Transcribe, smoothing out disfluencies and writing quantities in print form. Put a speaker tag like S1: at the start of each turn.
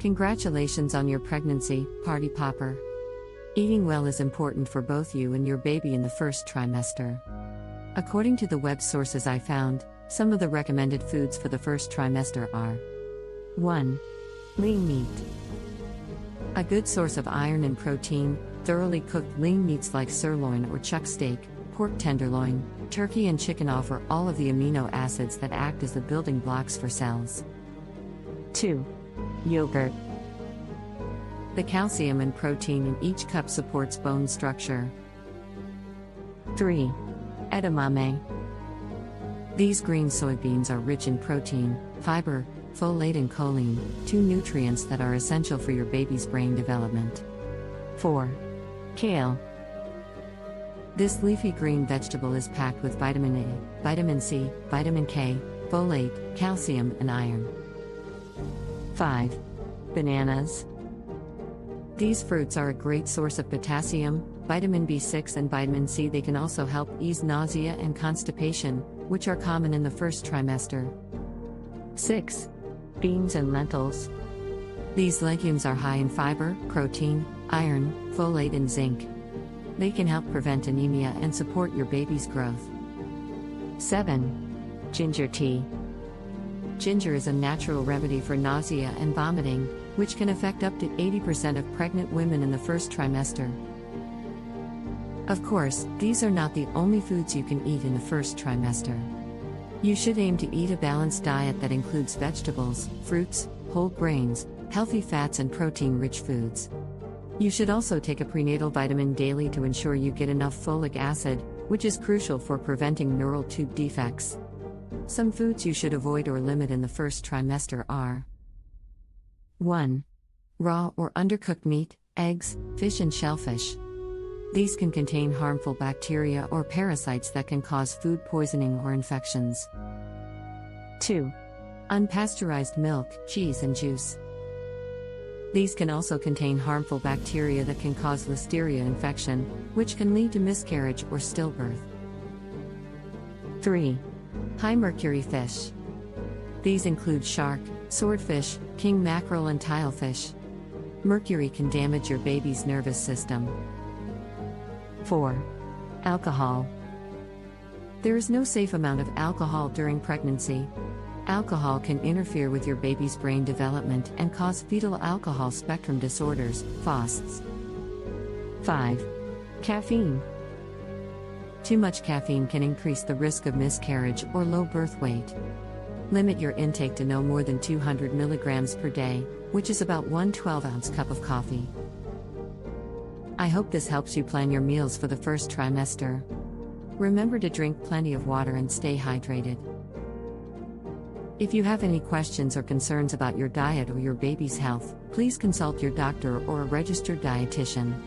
S1: Congratulations on your pregnancy, party popper. Eating well is important for both you and your baby in the first trimester. According to the web sources I found, some of the recommended foods for the first trimester are 1. Lean meat. A good source of iron and protein, thoroughly cooked lean meats like sirloin or chuck steak, pork tenderloin, turkey and chicken offer all of the amino acids that act as the building blocks for cells. 2. Yogurt. The calcium and protein in each cup supports bone structure. 3. Edamame. These green soybeans are rich in protein, fiber, folate and choline, two nutrients that are essential for your baby's brain development. 4. Kale. This leafy green vegetable is packed with vitamin A, vitamin C, vitamin K, folate, calcium, and iron. 5. Bananas. These fruits are a great source of potassium, vitamin B6 and vitamin C. They can also help ease nausea and constipation, which are common in the first trimester. 6. Beans and lentils. These legumes are high in fiber, protein, iron, folate and zinc. They can help prevent anemia and support your baby's growth. 7. Ginger tea. Ginger is a natural remedy for nausea and vomiting, which can affect up to 80% of pregnant women in the first trimester. Of course, these are not the only foods you can eat in the first trimester. You should aim to eat a balanced diet that includes vegetables, fruits, whole grains, healthy fats and protein-rich foods. You should also take a prenatal vitamin daily to ensure you get enough folic acid, which is crucial for preventing neural tube defects. Some foods you should avoid or limit in the first trimester are 1. Raw or undercooked meat, eggs, fish and shellfish. These can contain harmful bacteria or parasites that can cause food poisoning or infections. 2. Unpasteurized milk, cheese and juice. These can also contain harmful bacteria that can cause listeria infection, which can lead to miscarriage or stillbirth. 3. High mercury fish. These include shark, swordfish, king mackerel and tilefish. Mercury can damage your baby's nervous system. 4. Alcohol. There is no safe amount of alcohol during pregnancy. Alcohol can interfere with your baby's brain development and cause fetal alcohol spectrum disorders, FASDs. 5. Caffeine. Too much caffeine can increase the risk of miscarriage or low birth weight. Limit your intake to no more than 200 milligrams per day, which is about 1 12-ounce cup of coffee. I hope this helps you plan your meals for the first trimester. Remember to drink plenty of water and stay hydrated. If you have any questions or concerns about your diet or your baby's health, please consult your doctor or a registered dietitian.